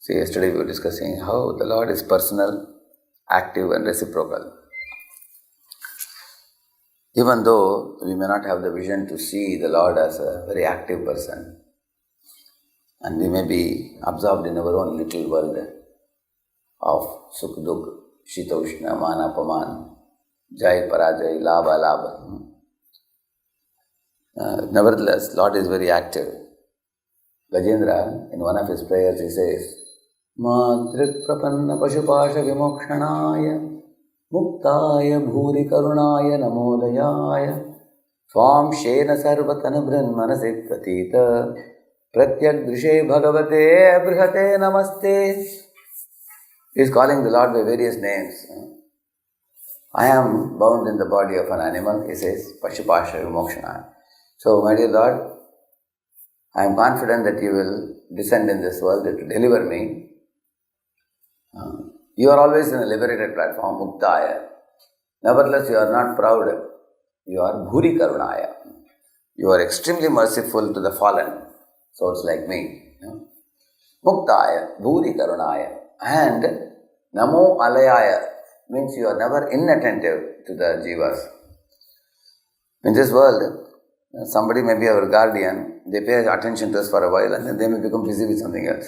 See, yesterday we were discussing how the Lord is personal, active and reciprocal. Even though we may not have the vision to see the Lord as a very active person, and we may be absorbed in our own little world of Sukh Dukh, Shita Ushna, Mana Paman, Jai Parajai, Labha Labha. Nevertheless, Lord is very active. Gajendra, in one of his prayers, he says, Madrik Prapanna Pashupasha Vimokshanaya Muktaya Bhuri Karunaya Namolayaya Swam Shena Sarvatana Brahmanasi Pratita Pratyak Drishe Bhagavate Brihate Namaste. He is calling the Lord by various names. I am bound in the body of an animal, he says, Pashupasha Vimokshanaya. So, my dear Lord, I am confident that you will descend in this world to deliver me. You are always in a liberated platform, Muktaya. Nevertheless, you are not proud. You are Bhuri Karunaya. You are extremely merciful to the fallen souls like me. Muktaya, Bhuri Karunaya. And Namo Alayaya means you are never inattentive to the jivas. In this world, somebody may be our guardian, they pay attention to us for a while and then they may become busy with something else.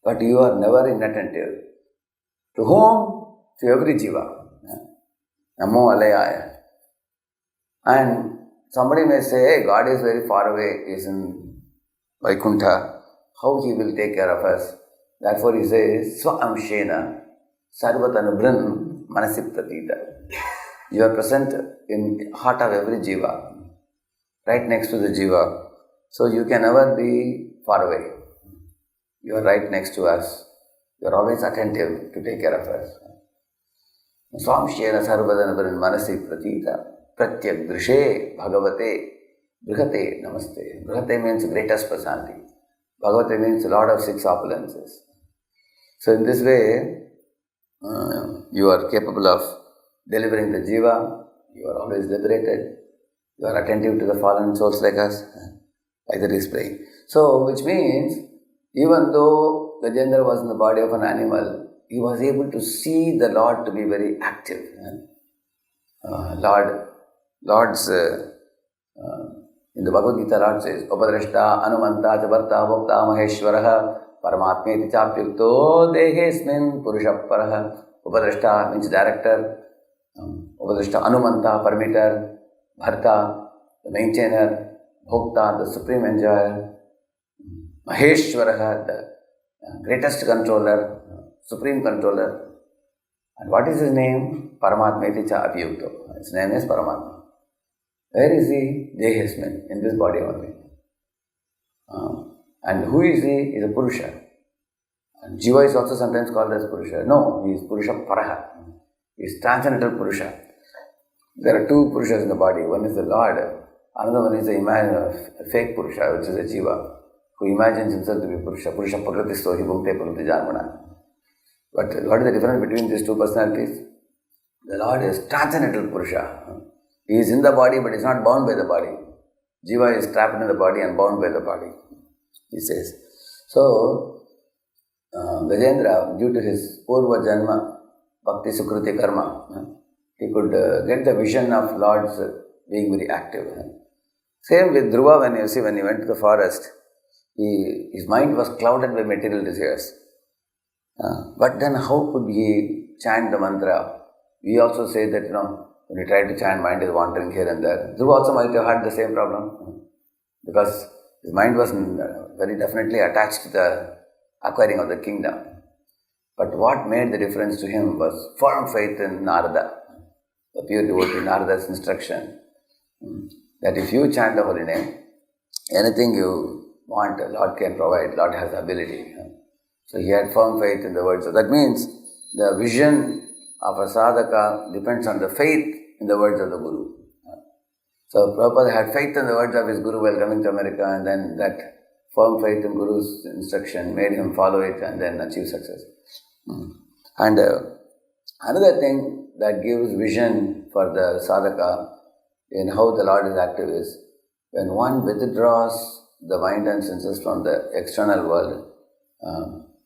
But you are never inattentive. To whom? To every jiva. Namo Alayaya. And somebody may say, hey, God is very far away, he is in Vaikuntha. How he will take care of us? Therefore he says, Swaamshena Sarvatanubran Manasi Pratita. You are present in heart of every jiva, right next to the jiva. So you can never be far away. You are right next to us. You are always attentive to take care of us. Swamshena sarvadanabharan manasi pratita pratyak drishe bhagavate brihate namaste. Brihate means greatest personality. Bhagavate means Lord of six opulences. So in this way, you are capable of delivering the jiva. You are always liberated. You are attentive to the fallen souls like us. Like that he is praying. So, which means, even though Gajendra was in the body of an animal, he was able to see the Lord to be very active. In the Bhagavad Gita, Lord says, Upadrashta, Anumanta, Chavarta, Bhokta, Maheshwaraha, Paramatmeti Chapyukto, Dehesmin, Purushaparaha. Upadrashta means director. Upadrashta, Anumanta, permitter. Bharta, the maintainer. Bhokta, the supreme enjoyer. Maheshwaraha, the greatest controller, supreme controller. And what is his name? Paramatmeti cha abhyukto. His name is Paramatma. Where is he? Dehesmin, in this body only. And who is he? He is a Purusha. And Jiva is also sometimes called as Purusha. No, he is Purusha Paraha. He is transcendental Purusha. There are two Purushas in the body. One is the Lord. Another one is a fake Purusha, which is a Jiva, who imagines himself to be Purusha. Purusha Prakritisto hi bhukte prakriti janmana. But what is the difference between these two personalities? The Lord is transcendental Purusha. He is in the body but is not bound by the body. Jiva is trapped in the body and bound by the body, he says. So, Gajendra, due to his Purva Janma, Bhakti Sukruti Karma, he could get the vision of Lord's being very active. Same with Dhruva, when he went to the forest, his mind was clouded by material desires. But then how could he chant the mantra? We also say that, when he tried to chant, mind is wandering here and there. Dhruva also might have had the same problem, because his mind was very definitely attached to the acquiring of the kingdom. But what made the difference to him was firm faith in Narada, the pure devotee, Narada's instruction, that if you chant the holy name, anything you want, Lord can provide, Lord has the ability. So he had firm faith in the words. So that means the vision of a sadhaka depends on the faith in the words of the Guru. So Prabhupada had faith in the words of his Guru while coming to America, and then that firm faith in Guru's instruction made him follow it and then achieve success. And another thing that gives vision for the sadhaka in how the Lord is active is when one withdraws the mind and senses from the external world,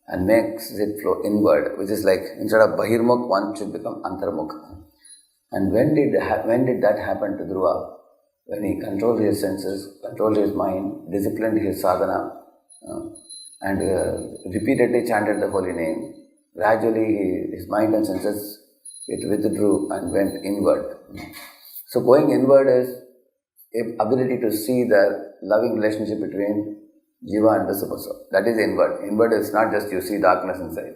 and makes it flow inward, which is like instead of Bahirmukh, one should become Antarmukh. And when did that happen to Dhruva? When he controlled his senses, controlled his mind, disciplined his sadhana, and repeatedly chanted the holy name. Gradually his mind and senses withdrew and went inward. So going inward is ability to see the loving relationship between Jiva and the Super Soul. That is inward. Inward is not just you see darkness inside.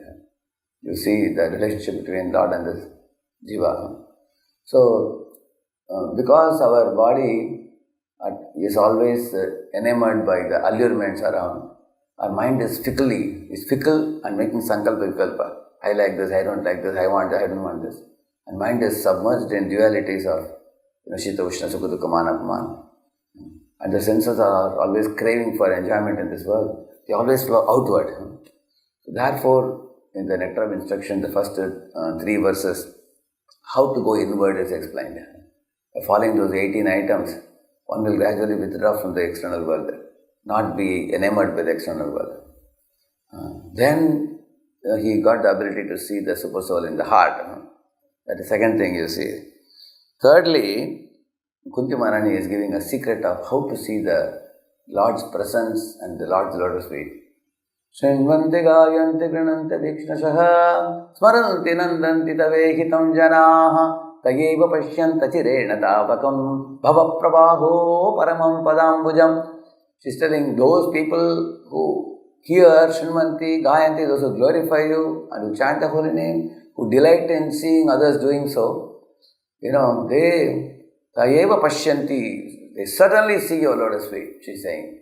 You see the relationship between Lord and the Jiva. So, because our body is always enamored by the allurements around, our mind is fickle and making sankalpa vikalpa. I like this, I don't like this, I don't want this. And mind is submerged in dualities of Shita, Ushna, Sukha, Dukkha, Mana, Apamana. And the senses are always craving for enjoyment in this world. They always flow outward. Therefore, in the Nectar of Instruction, the first 3 verses, how to go inward is explained. By following those 18 items, one will gradually withdraw from the external world, not be enamored with the external world. Then he got the ability to see the Super Soul in the heart. That is the second thing you see. Thirdly, Kunti Maharani is giving a secret of how to see the Lord's presence and the Lord's lotus feet. Srinvanti gayanti grinanti dikshnashaha smaranti nandanti tavehitam janaha tayeva pashyanta chirena tavakam bhava prabaho paramam padambujam. She's telling those people who hear Srinvanti, Gayanti, those who glorify you and who chant the holy name, who delight in seeing others doing so, they Tayeva Pashyanti, they certainly see your lotus feet, she's saying.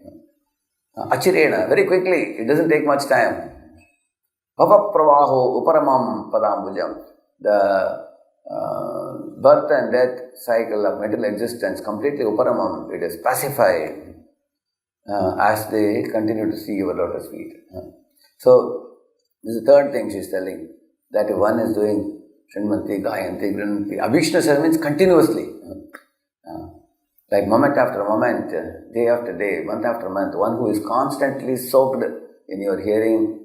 Achirena, very quickly, it doesn't take much time. Bhava Pravaho Uparamam Padambujam, the birth and death cycle of material existence, completely Uparamam, it is pacified as they continue to see your lotus feet. So, this is the third thing she's telling, that one is doing Srinvanti, Gayanti, Grinanti. Abhishna means continuously. Like moment after moment, day after day, month after month, one who is constantly soaked in your hearing,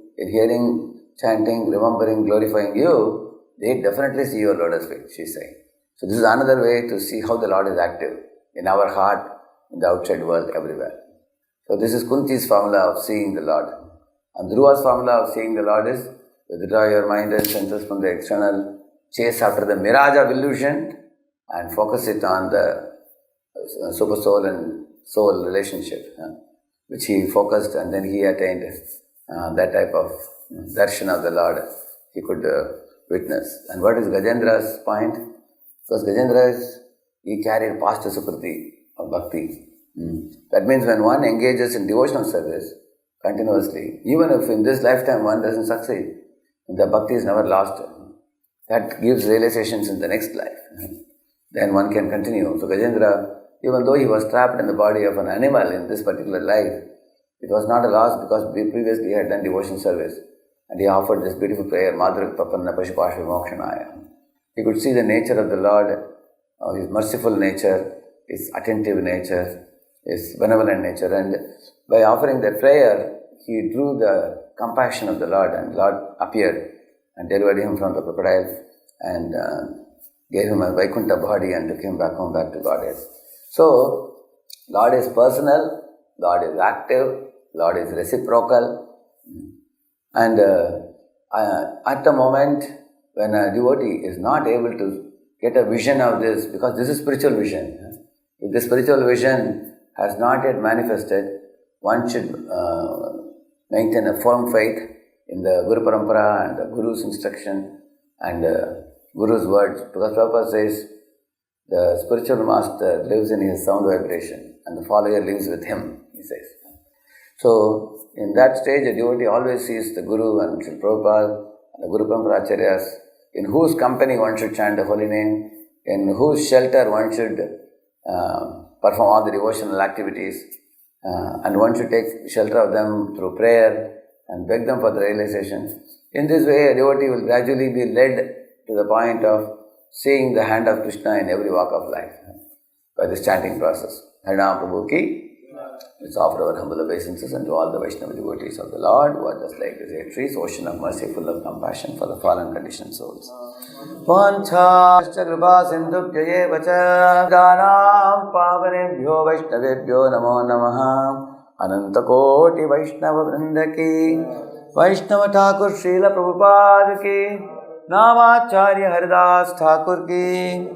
chanting, remembering, glorifying you, they definitely see your lotus feet, she's saying. So this is another way to see how the Lord is active in our heart, in the outside world, everywhere. So this is Kunti's formula of seeing the Lord. And Dhruva's formula of seeing the Lord is withdraw your mind and senses from the external, chase after the mirage of illusion and focus it on the Super Soul and Soul relationship, which he focused, and then he attained that type of darshan of the Lord he could witness. And what is Gajendra's point? Because Gajendra he carried past sukriti of bhakti. That means when one engages in devotional service continuously, even if in this lifetime one doesn't succeed, the bhakti is never lost. That gives realizations in the next life. Then one can continue. So Gajendra, even though he was trapped in the body of an animal in this particular life, it was not a loss because previously he had done devotion service. And he offered this beautiful prayer, Madhurk Papanna Pashupashva Mokshanaya. He could see the nature of the Lord, his merciful nature, his attentive nature, his benevolent nature. And by offering that prayer, he drew the compassion of the Lord, and the Lord appeared and delivered him from the crocodile and gave him a Vaikuntha body and took him back home, back to Godhead. So, Lord is personal, Lord is active, Lord is reciprocal, and at the moment when a devotee is not able to get a vision of this, because this is spiritual vision, if the spiritual vision has not yet manifested, one should maintain a firm faith in the Guru Parampara and the Guru's instruction and Guru's words, because Prabhupada says, the spiritual master lives in his sound vibration and the follower lives with him, he says. So, in that stage, a devotee always sees the Guru and Srila Prabhupada and the Guru Parampara Acharyas, in whose company one should chant the holy name, in whose shelter one should perform all the devotional activities, and one should take shelter of them through prayer and beg them for the realization. In this way, a devotee will gradually be led to the point of seeing the hand of Krishna in every walk of life by this chanting process. Harinam Prabhu ki Let's offer our humble obeisances unto all the Vaishnava devotees of the Lord who are just like the great trees, ocean of mercy, full of compassion for the fallen conditioned souls. Vanchāscha kripa sindhubhya eva ca dānām pāvanebhyo vaishnavebhyo namo namaha. Ananta koti Vaishnava vrinda ki Vaishnava Thakur Srila Prabhupada ki Namacharya Haridas Thakur ki